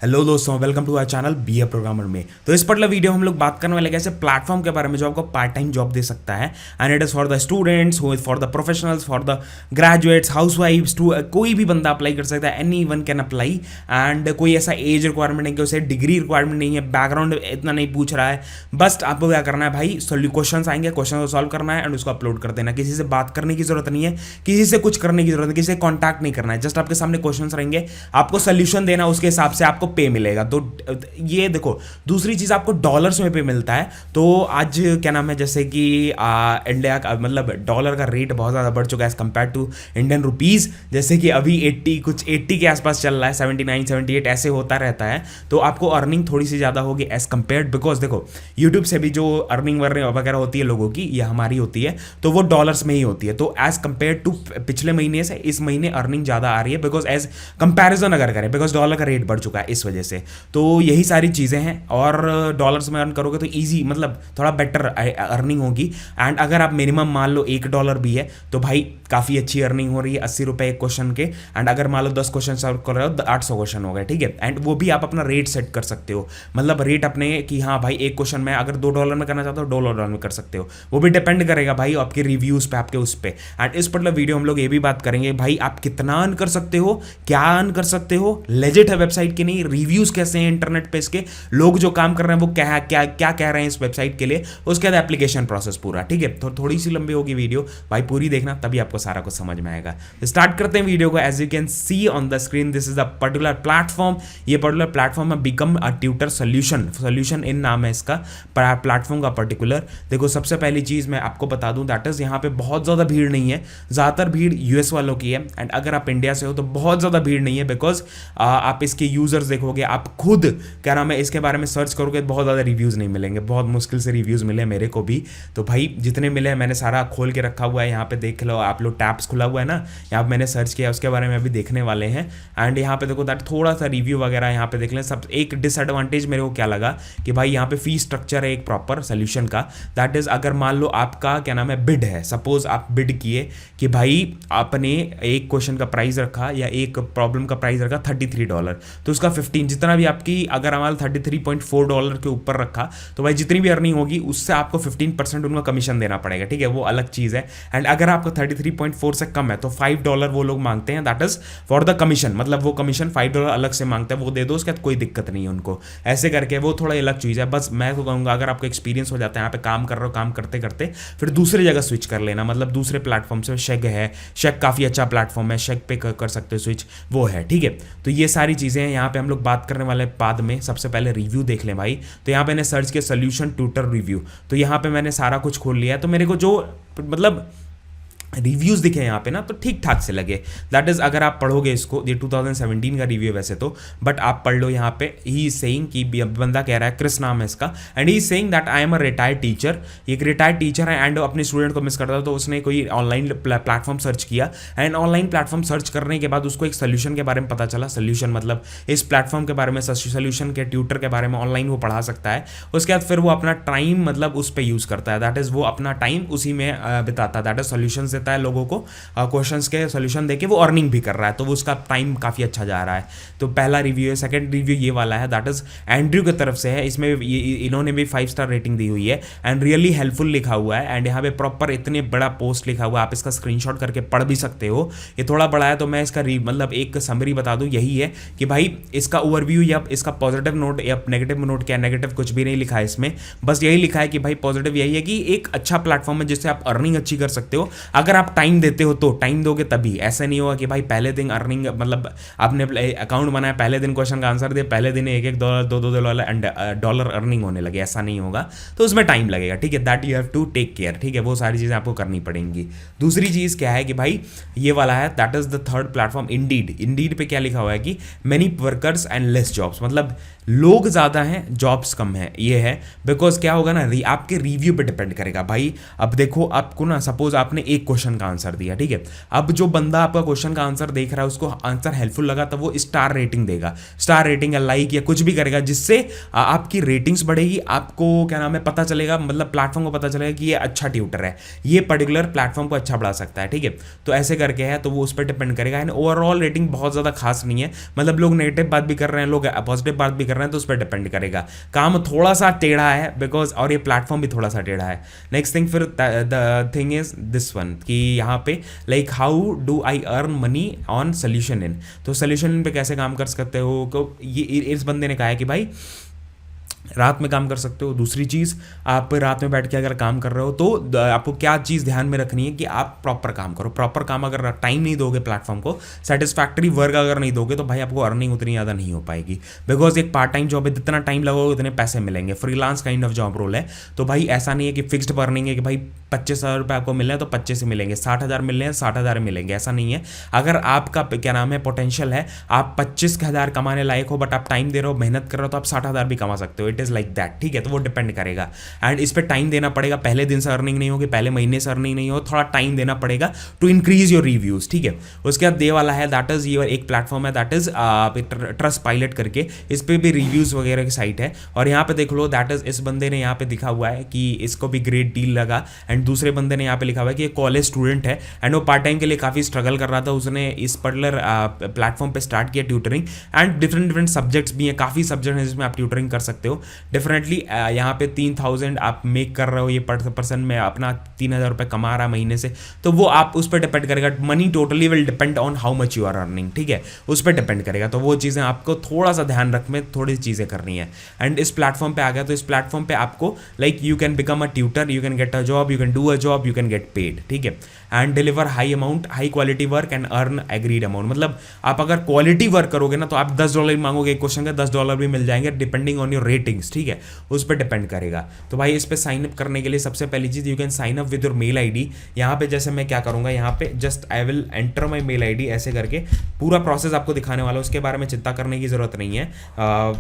Hello दोस्तों, welcome to our channel be a programmer में। तो इस पर्टिकुलर वीडियो हम लोग बात करने वाले ऐसे प्लेटफॉर्म के बारे में जो आपको पार्ट टाइम जॉब दे सकता है। And it is for the students, for the professionals, for the graduates, हाउस वाइफ्स, कोई भी बंदा अप्लाई कर सकता है। Anyone can apply. And कोई ऐसा एज रिक्वायरमेंट नहीं कि उसे डिग्री रिक्वायरमेंट नहीं है, बैकग्राउंड इतना नहीं पूछ रहा है। बस आपको क्या करना है भाई, क्वेश्चन आएंगे, क्वेश्चन को सॉल्व करना है एंड उसको अपलोड कर देना। किसी से बात करने की जरूरत नहीं है, किसी से कुछ करने की जरूरत नहीं, किसी से कॉन्टैक्ट नहीं करना है। जस्ट आपके सामने क्वेश्चन रहेंगे, आपको सोल्यूशन देना, उसके हिसाब से आपको पे मिलेगा। तो ये देखो, दूसरी चीज आपको डॉलर्स में पे मिलता है। तो आज क्या नाम है, जैसे कि इंडिया का मतलब डॉलर का रेट बहुत ज़्यादा बढ़ चुका है as compare to Indian rupees. जैसे कि अभी 80 के आसपास चल रहा है, 79 78 ऐसे होता रहता है। तो आपको अर्निंग थोड़ी सी ज़्यादा होगी एज कम्पेयर, बिकॉज देखो यूट्यूब से भी जो अर्निंग वगैरह होती है लोगों की, या हमारी होती है, तो वो डॉलर्स में ही होती है। तो एज कम्पेयर टू पिछले महीने से इस महीने अर्निंग ज़्यादा आ रही है, बिकॉज एज कंपेरिजन अगर करें, बिकॉज डॉलर का रेट बढ़ चुका है इस वजह से। तो यही सारी चीज़ें हैं। और डॉलर्स में अर्न करोगे तो ईजी, मतलब थोड़ा बेटर अर्निंग होगी। एंड अगर आप मिनिमम मान लो $1 भी है तो भाई काफ़ी अच्छी अर्निंग हो रही है, 80 रुपये एक क्वेश्चन के। एंड अगर मान लो 10 क्वेश्चन सॉल्व कर रहे हो, 800 क्वेश्चन हो गए, ठीक है। एंड वो भी आप अपना रेट सेट कर सकते हो, मतलब रेट अपने कि हाँ भाई एक क्वेश्चन में अगर $2 में करना चाहते हो $2 में कर सकते हो। वो भी डिपेंड करेगा भाई आपके रिव्यूज़ पे, आपके उस पर। एंड इस मतलब वीडियो हम लोग ये भी बात करेंगे भाई आप कितना अर्न कर सकते हो, क्या अर्न कर सकते हो, लेजिट है वेबसाइट की नहीं, रिव्यूज़ कैसे हैं इंटरनेट पे, इसके लोग जो काम कर रहे हैं वो क्या क्या क्या कह रहे हैं इस वेबसाइट के लिए, उसके बाद एप्लीकेशन प्रोसेस पूरा, ठीक है। तो थोड़ी सी लंबी होगी वीडियो भाई, पूरी देखना तभी आपको सारा कुछ समझ में आएगा। स्टार्ट करते हैं वीडियो को। As you can see on the screen, this is the particular platform. ये पर्टिकुलर प्लेटफॉर्म है बिकम अ ट्यूटर सोल्यूशन इन नाम है इसका प्लेटफॉर्म का पर्टिकुलर। देखो, सबसे पहली चीज मैं आपको बता दूं, दैट इज यहाँ पे बहुत ज्यादा भीड़ नहीं है, ज्यादातर भीड़ यूएस वालों की है। एंड अगर आप इंडिया से हो तो बहुत ज्यादा भीड़ नहीं है, बिकॉज आप इसके यूजर्स देखोगे, आप खुद क्या नाम है इसके बारे में सर्च करोगे, बहुत ज़्यादा रिव्यूज़ नहीं मिलेंगे, बहुत मुश्किल से रिव्यूज़ मिले मेरे को भी। तो भाई जितने मिले मैंने सारा खोल के रखा हुआ है, यहाँ पे देख लो आप लोग, टैब्स खुला हुआ है ना, यहाँ पे मैंने सर्च किया, उसके बारे में अभी देखने वाले हैं। एंड यहाँ पे देखो दैट थोड़ा सा रिव्यू वगैरह यहाँ पे देख लें। सब एक डिसएडवांटेज मेरे को क्या लगा कि भाई यहाँ पे फी स्ट्रक्चर है एक प्रॉपर सोल्यूशन का। दैट इज अगर मान लो आपका क्या नाम है बिड है, सपोज आप बिड किए कि भाई आपने एक क्वेश्चन का प्राइस रखा या एक प्रॉब्लम का प्राइस रखा $33, तो उसका 15 जितना भी आपकी, अगर हमारा $33.4 के ऊपर रखा तो भाई जितनी भी अर्निंग होगी उससे आपको 15% उनका कमीशन देना पड़ेगा, ठीक है, वो अलग चीज़ है। एंड अगर आपका 33.4 से कम है तो $5 वो लोग मांगते हैं, that is for the commission, मतलब वो कमीशन $5 अलग से मांगते हैं, वो दे दो, उसके बाद कोई दिक्कत नहीं है उनको। ऐसे करके वो थोड़ा अलग चीज़ है। बस मैं तो कहूँगा अगर आपको एक्सपीरियंस हो जाता है यहाँ पे काम कर रहे हो, काम करते करते फिर दूसरी जगह स्विच कर लेना, मतलब दूसरे प्लेटफॉर्म से। शेग है, शेग काफ़ी अच्छा प्लेटफॉर्म है, शेग पे कर सकते हो स्विच, वो है, ठीक है। तो ये सारी चीज़ें हैं यहाँ पे हम लोग बात करने वाले बाद में। सबसे पहले रिव्यू देख लें भाई। तो यहाँ पे मैंने सर्च किया सोल्यूशन ट्यूटर रिव्यू, तो यहाँ पे मैंने सारा कुछ खोल लिया है। तो मेरे को जो मतलब रिव्यूज़ दिखे यहाँ पे ना, तो ठीक ठाक से लगे। दैट इज़ अगर आप पढ़ोगे इसको, ये 2017 का रिव्यू है वैसे तो, बट आप पढ़ लो यहाँ पे। ही इज सेइंग कि बंदा कह रहा है, क्रिस नाम है इसका, and he is saying that I am a retired teacher. एक रिटायर्ड टीचर है एंड अपने स्टूडेंट को मिस करता है, तो उसने कोई ऑनलाइन प्लेटफॉर्म सर्च किया। एंड ऑनलाइन प्लेटफॉर्म सर्च करने के बाद उसको एक सोल्यूशन के बारे में पता चला। सोल्यूशन मतलब इस प्लेटफॉर्म के बारे में, सोल्यूशन के ट्यूटर के बारे में ऑनलाइन वो पढ़ा सकता है। उसके बाद फिर वो अपना टाइम मतलब उस पर यूज़ करता है, दैट इज़ वो अपना टाइम उसी में बिताता है। दैट इज सोल्यूशन देता है लोगों को, क्वेश्चंस के सॉल्यूशन देके वो अर्निंग भी कर रहा है, तो वो उसका टाइम काफ़ी अच्छा जा रहा है। तो पहला रिव्यू है। सेकंड रिव्यू ये वाला है, दैट इज एंड्रयू की तरफ से है। इसमें इन्होंने भी 5 स्टार रेटिंग दी हुई है एंड रियली हेल्पफुल लिखा हुआ है। एंड यहाँ पे प्रॉपर इतने बड़ा पोस्ट लिखा हुआ है, आप इसका स्क्रीनशॉट करके पढ़ भी सकते हो। ये थोड़ा बड़ा है तो मैं इसका मतलब एक समरी बता दूँ, यही है कि भाई इसका ओवरव्यू या इसका पॉजिटिव नोट या नेगेटिव नोट, क्या नेगेटिव कुछ भी नहीं लिखा है इसमें, बस यही लिखा है कि भाई पॉजिटिव यही है कि एक अच्छा प्लेटफॉर्म है जिससे आप अर्निंग अच्छी कर सकते हो, अगर आप टाइम देते हो तो। टाइम दोगे तभी, ऐसा नहीं होगा कि भाई पहले दिन अर्निंग, मतलब आपने अकाउंट बनाया, पहले दिन क्वेश्चन का आंसर दिया, पहले दिन $1 $2 अर्निंग होने लगे, ऐसा नहीं होगा। तो उसमें टाइम लगेगा, ठीक है। That you have to take care, ठीक है, वो सारी चीज़ें आपको करनी पड़ेंगी। दूसरी चीज़ क्या है कि भाई ये वाला है, that is the third platform, Indeed. Indeed पे क्या लिखा हुआ है कि many workers and less jobs, मतलब लोग ज़्यादा हैं, जॉब्स कम हैं, ये है। बिकॉज क्या होगा ना, आपके रिव्यू पे डिपेंड करेगा भाई। अब देखो आपको ना, सपोज आपने एक क्वेश्चन का आंसर दिया, ठीक है। अब जो बंदा आपका क्वेश्चन का आंसर देख रहा है उसको आंसर हेल्पफुल लगा तो वो स्टार रेटिंग देगा, स्टार रेटिंग या लाइक या कुछ भी करेगा, जिससे आपकी रेटिंग्स बढ़ेगी, आपको क्या नाम है पता चलेगा, मतलब प्लेटफॉर्म को पता चलेगा कि ये अच्छा ट्यूटर है, ये पर्टिकुलर प्लेटफॉर्म को अच्छा बढ़ा सकता है, ठीक है। तो ऐसे करके है, तो वो उस पर डिपेंड करेगा। एंड ओवरऑल रेटिंग बहुत ज़्यादा खास नहीं है, मतलब लोग नेगेटिव बात भी कर रहे हैं, लोग पॉजिटिव बात भी कर रहे हैं, तो उस पर डिपेंड करेगा। काम थोड़ा सा टेढ़ा है बिकॉज, और ये प्लेटफॉर्म भी थोड़ा सा टेढ़ा है। नेक्स्ट थिंग फिर the thing is this one कि यहाँ पे like how do I earn money on solution in, तो सोल्यूशन इन पे कैसे काम कर सकते हो, ये इस बंदे ने कहा है कि भाई रात में काम कर सकते हो। दूसरी चीज़, आप रात में बैठ के अगर काम कर रहे हो तो आपको क्या चीज़ ध्यान में रखनी है कि आप प्रॉपर काम करो। प्रॉपर काम अगर टाइम नहीं दोगे प्लेटफॉर्म को, सेटिस्फैक्टरी वर्क अगर नहीं दोगे तो भाई आपको अर्निंग उतनी ज़्यादा नहीं हो पाएगी। बिकॉज एक पार्ट टाइम जॉब है, जितना टाइम लगोगे उतने पैसे मिलेंगे। Freelance kind of job role है, तो भाई ऐसा नहीं है कि फिक्स्ड अर्निंग है कि भाई 25,000 रुपये आपको मिल रहे हैं तो 25 से मिलेंगे, 60,000 मिल रहे हैं 60,000 मिलेंगे, ऐसा नहीं है। अगर आपका क्या नाम है पोटेंशियल है, आप 25,000 कमाने लायक हो, बट आप टाइम दे रहे हो, मेहनत कर रहे हो, तो आप 60,000 भी कमा सकते हो। इट इज़ लाइक दैट, ठीक है। तो वो डिपेंड करेगा एंड इस पर टाइम देना पड़ेगा। पहले दिन से अर्निंग नहीं होगी, पहले महीने से अर्निंग नहीं हो, थोड़ा टाइम देना पड़ेगा टू इंक्रीज योर रिव्यूज, ठीक है। उसके बाद दे वाला है, दैट इज ये एक प्लेटफॉर्म है, दैट इज ट्रस्ट पायलट करके, इस पर भी रिव्यूज वगैरह की साइट है। और यहाँ पे देख लो, दैट इज इस बंदे ने यहाँ पे दिखा हुआ है कि इसको भी ग्रेट डील लगा। एंड दूसरे बंदे ने यहाँ पे लिखा हुआ है कि कॉलेज स्टूडेंट है एंड वो पार्ट टाइम के लिए काफ़ी स्ट्रगल कर रहा था। उसने इस पर्टिकुलर प्लेटफॉर्म पे स्टार्ट किया ट्यूटरिंग, एंड डिफरेंट सब्जेक्ट्स भी हैं, काफ़ी सब्जेक्ट हैं जिसमें आप ट्यूटरिंग कर सकते हो। डेफिनेटली यहाँ पे 3,000 आप मेक कर रहे हो, ये पर्सन में अपना 3,000 रुपये कमा रहा है महीने से, तो वो आप उस पर डिपेंड करेगा। Money totally will depend on how much you are earning, ठीक है, उस पर डिपेंड करेगा। तो वो चीज़ें आपको थोड़ा सा ध्यान रख में थोड़ी चीज़ें करनी है। एंड इस प्लेटफॉर्म पे आ गया, तो इस प्लेटफॉर्म पे आपको like you can become a tutor, you can get a job, you can do a job, you can get paid, ठीक है। And deliver high amount, high quality work and earn agreed amount, मतलब आप अगर quality work करोगे ना तो आप $10 मांगोगे, एक क्वेश्चन का $10 भी मिल जाएंगे डिपेंडिंग ऑन योर रेटिंग्स, ठीक है, उस पर डिपेंड करेगा। तो भाई इस पर साइन अप करने के लिए सबसे पहली चीज़, you can sign up with your mail ID. यहाँ पे जैसे मैं क्या करूँगा, यहाँ पे just I will enter my mail ID, ऐसे करके पूरा प्रोसेस आपको दिखाने वाला है, उसके बारे में चिंता करने की जरूरत नहीं है।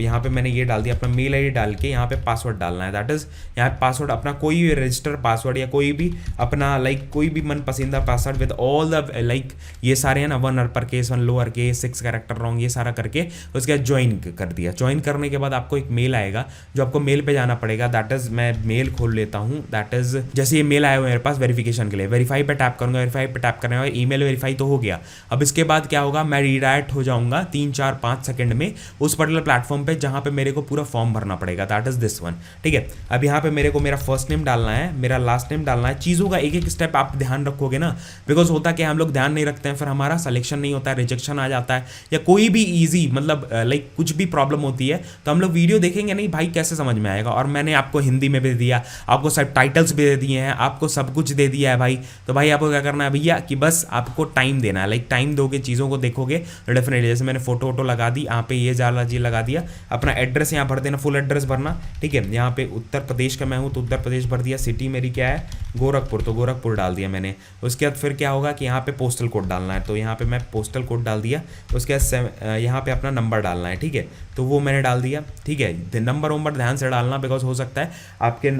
यहाँ पे मैंने ये डाल दिया, अपना मेल आईडी डाल के यहाँ पे पासवर्ड डालना है, दैट इज यहाँ पे पासवर्ड अपना कोई भी रजिस्टर पासवर्ड या कोई भी अपना लाइक कोई भी मन पसंदीदा password with all the like ये सारे हैं ना, 1 upper case 1 lower case 6 character wrong, ये सारा करके उसके बाद ज्वाइन कर दिया। ज्वाइन करने के बाद आपको एक मेल आएगा, जो आपको मेल पे जाना पड़ेगा, दैट इज मैं मेल खोल लेता हूँ, दैट इज जैसे ये मेल आया हुआ मेरे पास वेरिफिकेशन के लिए, वेरीफाई पे टैप करूंगा, वेरीफाई पे टैप करने वाला ईमेल वेरीफाई तो हो गया। अब इसके बाद क्या होगा, मैं रीडायरेक्ट हो जाऊंगा 3, 4, 5 सेकंड में उस पर्टिकुलर प्लेटफॉर्म पे जहां पे मेरे को पूरा फॉर्म भरना पड़ेगा, दैट इज दिस वन, ठीक है। अब यहाँ पे मेरे को मेरा फर्स्ट नेम डालना है, मेरा लास्ट नेम डालना है, चीज़ों का एक एक स्टेप आप ध्यान रखोगे ना, बिकॉज होता कि हम लोग ध्यान नहीं रखते हैं, फिर हमारा सिलेक्शन नहीं होता है, रिजेक्शन आ जाता है, या कोई भी ईजी मतलब लाइक कुछ भी प्रॉब्लम होती है तो हम लोग वीडियो देखेंगे नहीं भाई कैसे समझ में आएगा। और मैंने आपको हिंदी में भी दिया, आपको सब टाइटल्स भी दे दिए हैं, आपको सब कुछ दे दिया है भाई। तो भाई आपको क्या करना है भैया कि बस आपको टाइम देना है, लाइक टाइम दोगे चीज़ों को देखोगे तो डेफिनेटली, जैसे मैंने फोटो वोटो लगा दी, यहाँ पे ये ज़्यादा चीज़ लगा दिया, अपना एड्रेस यहाँ भर देना, फुल एड्रेस भरना, ठीक है। यहाँ पे उत्तर प्रदेश का मैं हूँ तो उत्तर प्रदेश भर दिया, सिटी मेरी क्या है गोरखपुर, तो गोरखपुर डाल दिया मैंने। उसके बाद फिर क्या होगा कि यहाँ पे पोस्टल कोड डालना है, तो यहाँ पे मैं पोस्टल कोड डाल दिया। उसके बाद यहाँ पे अपना नंबर डालना है, ठीक है, तो वो मैंने डाल दिया, ठीक है। नंबर वंबर ध्यान से डालना, बिकॉज हो सकता है आपके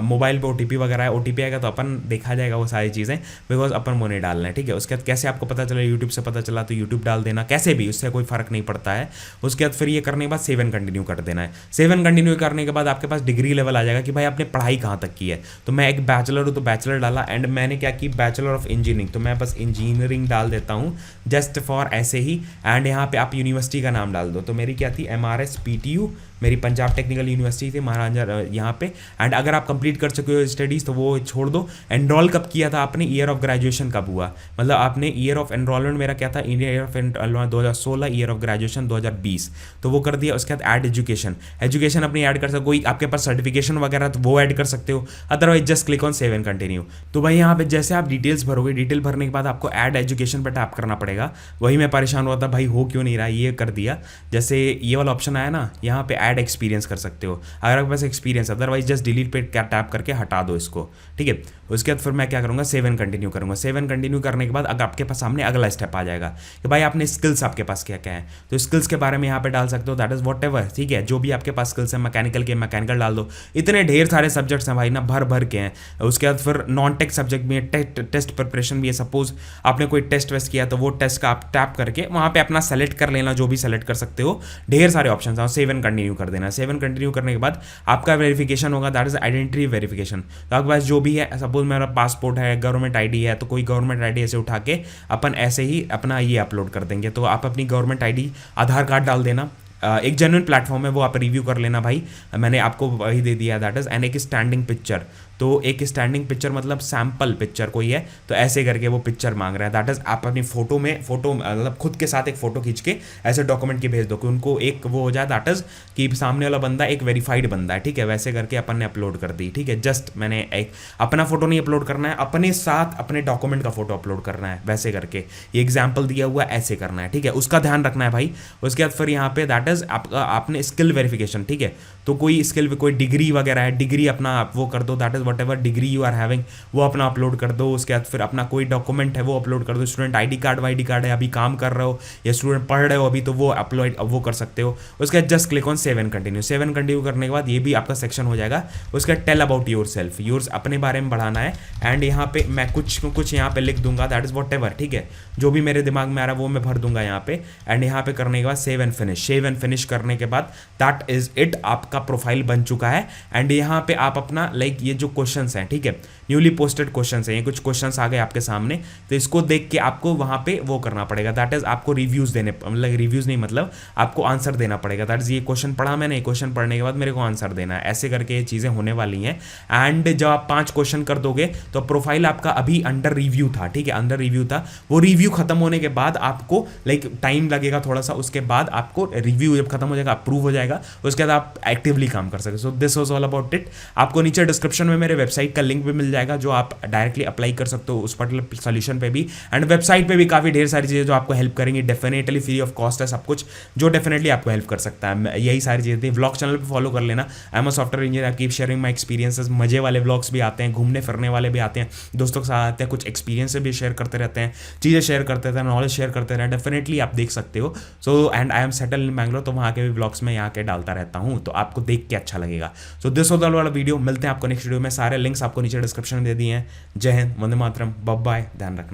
मोबाइल पे OTP वगैरह है, OTP आएगा तो अपन देखा जाएगा वो सारी चीज़ें, बिकॉज अपन वो नहीं डालना है, ठीक है। उसके बाद कैसे आपको पता चला, यूट्यूब से पता चला तो यूट्यूब डाल देना, कैसे भी उससे कोई फर्क नहीं पड़ता है। उसके बाद फिर ये करने के बाद सेव एंड कंटिन्यू कर देना है। सेव एंड कंटिन्यू करने के बाद आपके पास डिग्री लेवल आ जाएगा कि भाई आपने पढ़ाई कहाँ तक की है। तो मैं एक बैचलर हूँ तो बैचलर डाला, एंड मैंने क्या की बैचलर ऑफ इंजीनियरिंग, तो मैं बस इंजीनियरिंग डाल देता हूँ जस्ट फॉर ऐसे ही। एंड यहाँ पे आप यूनिवर्सिटी का नाम डाल दो, तो मेरी क्या थी MRS PTU, मेरी पंजाब टेक्निकल यूनिवर्सिटी थी महाराजा यहाँ पे। एंड अगर आप कंप्लीट कर चुके हो स्टडीज़ तो वो छोड़ दो। एनरोल कब किया था आपने, ईयर ऑफ ग्रेजुएशन कब हुआ, मतलब आपने ईयर ऑफ एनरोलमेंट मेरा क्या था, year of enrolment 2016, year of graduation 2020, तो वो कर दिया। उसके बाद ऐड एजुकेशन, एजुकेशन अपनी ऐड कर सकते हो, कोई आपके पास सर्टिफिकेशन वगैरह तो वो ऐड कर सकते हो, otherwise just click on save and continue. तो भाई यहाँ पे जैसे आप डिटेल्स भरोगे, डिटेल भरने के बाद आपको ऐड एजुकेशन पर टैप करना पड़ेगा। वही मैं परेशान हुआ था भाई हो क्यों नहीं रहा, ये कर दिया। जैसे ये वाला ऑप्शन आया ना, यहाँ पे ऐड एक्सपीरियंस एक्सपीरियंस कर सकते हो अगर आपके पास एक्सपीरियंस, अदरवाइज जस्ट डिलीट पे टैप करके हटा दो इसको, ठीक है। उसके बाद फिर मैं क्या करूँगा, सेव एंड कंटिन्यू करूँगा। सेव एंड कंटिन्यू करने के बाद अगर आपके पास सामने अगला स्टेप आ जाएगा कि भाई आपने स्किल्स आपके पास क्या क्या है, तो स्किल्स के बारे में यहाँ पे डाल सकते हो, दैट इज वॉट एवर, ठीक है। जो भी आपके पास स्किल्स है मैकेनिकल के मैकेनिकल डाल दो। इतने ढेर सारे सब्जेक्ट्स हैं भाई ना, भर भर के हैं। उसके बाद फिर नॉन टेक सब्जेक्ट भी है, टेस्ट प्रिपरेशन भी है। सपोज आपने कोई टेस्ट वेस्ट किया तो वो टेस्ट का आप टैप करके वहाँ पे अपना सेलेक्ट कर लेना, जो भी सेलेक्ट कर सकते हो। ढेर सारे ऑप्शन हैं, सेव एंड कंटिन्यू कर देना। सेव एंड कंटिन्यू करने के बाद आपका वेरिफिकेशन होगा, दैट इज आइडेंटिटी वेरिफिकेशन। तो आपके पास जो भी है, सपोज मेरा पासपोर्ट है, गवर्नमेंट आईडी है, तो कोई गवर्नमेंट आईडी ऐसे उठा के अपन ऐसे ही अपना ये अपलोड कर देंगे। तो आप अपनी गवर्नमेंट आईडी, आधार कार्ड डाल देना। एक जेन्युइन प्लेटफॉर्म है, वो आप रिव्यू कर लेना भाई, मैंने आपको वही दे दिया, दैट इज। एंड एक स्टैंडिंग पिक्चर, तो एक स्टैंडिंग पिक्चर मतलब सैम्पल पिक्चर कोई है, तो ऐसे करके वो पिक्चर मांग रहा है, दैट इज। आप अपनी फोटो में फोटो मतलब खुद के साथ एक फोटो खींच के ऐसे डॉक्यूमेंट की भेज दो कि उनको एक वो हो जाए, दैट इज कि सामने वाला बंदा एक वेरीफाइड बंदा है, ठीक है। वैसे करके अपन ने अपलोड कर दी, ठीक है। जस्ट मैंने एक अपना फोटो नहीं अपलोड करना है, अपने साथ अपने डॉक्यूमेंट का फोटो अपलोड करना है, वैसे करके। ये एग्जाम्पल दिया हुआ ऐसे करना है, ठीक है, उसका ध्यान रखना है भाई। उसके बाद फिर यहाँ पे दैट इज आपने स्किल वेरिफिकेशन, ठीक है। तो कोई स्किल, कोई डिग्री वगैरह है, डिग्री अपना आप वो कर दो, that is whatever degree you are having, वो अपना अपलोड कर दो। उसके बाद फिर अपना कोई डॉक्यूमेंट है वो अपलोड कर दो। स्टूडेंट आईडी कार्ड वाईडी कार्ड है, अभी काम कर रहे हो या स्टूडेंट पढ़ रहे हो अभी, तो वो अपलोड वो कर सकते हो। उसके बाद just click on save and continue. Save and continue करने के बाद ये भी आपका सेक्शन हो जाएगा। उसके बाद tell about yourself, yours अपने बारे में बढ़ाना है। एंड यहाँ पे मैं कुछ यहाँ पे लिख दूंगा, दैट इज वॉट एवर, ठीक है। जो भी मेरे दिमाग में आ रहा है वो मैं भर दूंगा यहाँ पे। एंड यहाँ पे करने के बाद save and finish. Save and finish करने के बाद दैट इज इट, आपका प्रोफाइल बन चुका है। एंड यहाँ पे आप अपना लाइक ये जो क्वेश्चंस हैं, ठीक है, न्यूली पोस्टेड क्वेश्चंस हैं, ये कुछ क्वेश्चंस आ गए आपके सामने, तो इसको देख के आपको वहाँ पे वो करना पड़ेगा, दैट इज आपको रिव्यूज देने, मतलब रिव्यूज नहीं, मतलब आपको आंसर देना पड़ेगा। दैट इज ये क्वेश्चन पढ़ा मैंने, क्वेश्चन पढ़ने के बाद मेरे को आंसर देना है, ऐसे करके ये चीज़ें होने वाली हैं। एंड जब आप 5 क्वेश्चन कर दोगे तो प्रोफाइल आपका अभी अंडर रिव्यू था, ठीक है, अंडर रिव्यू था। वो रिव्यू खत्म होने के बाद आपको लाइक टाइम लगेगा थोड़ा सा, उसके बाद आपको रिव्यू जब खत्म हो जाएगा, अप्रूव हो जाएगा, उसके बाद आप एक्टिवली काम कर सकते। So this was all about it. आपको नीचे डिस्क्रिप्शन में मेरे वेबसाइट का लिंक भी मिल जाएगा, जो आप डायरेक्टली अप्लाई कर सकते हो उस पर्टिकुलर सोल्यूशन पे भी। एंड वेबसाइट पे भी काफ़ी ढेर सारी चीज़ें जो आपको हेल्प करेंगी, डेफिनेटली फ्री ऑफ कॉस्ट है सब कुछ, जो डेफिनेटली आपको हेल्प कर सकता है। यही सारी चीज़ें थी। व्लॉग चैनल पे फॉलो कर लेना, I am a software engineer, I keep sharing my experiences. मजे वाले व्लॉग्स भी आते हैं, घूमने फिरने वाले भी आते हैं, दोस्तों के साथ आते हैं, कुछ एक्सपीरियंस भी शेयर करते रहते हैं, चीज़ें शेयर करते रहते हैं, नॉलेज शेयर करते रहते हैं, डेफिनेटली आप देख सकते हो। So and I am settle in Bangalore, तो वहाँ के भी व्लॉग्स में यहाँ के डालता रहता हूँ, तो आपको देख के अच्छा लगेगा। सो दिस वाज वाला वीडियो, मिलते हैं आपको नेक्स्ट वीडियो में। सारे लिंक्स आपको नीचे डिस्क्रिप्शन में दे दिए हैं। जय हिंद, वंदे मातरम, बाय बाय, ध्यान रखना।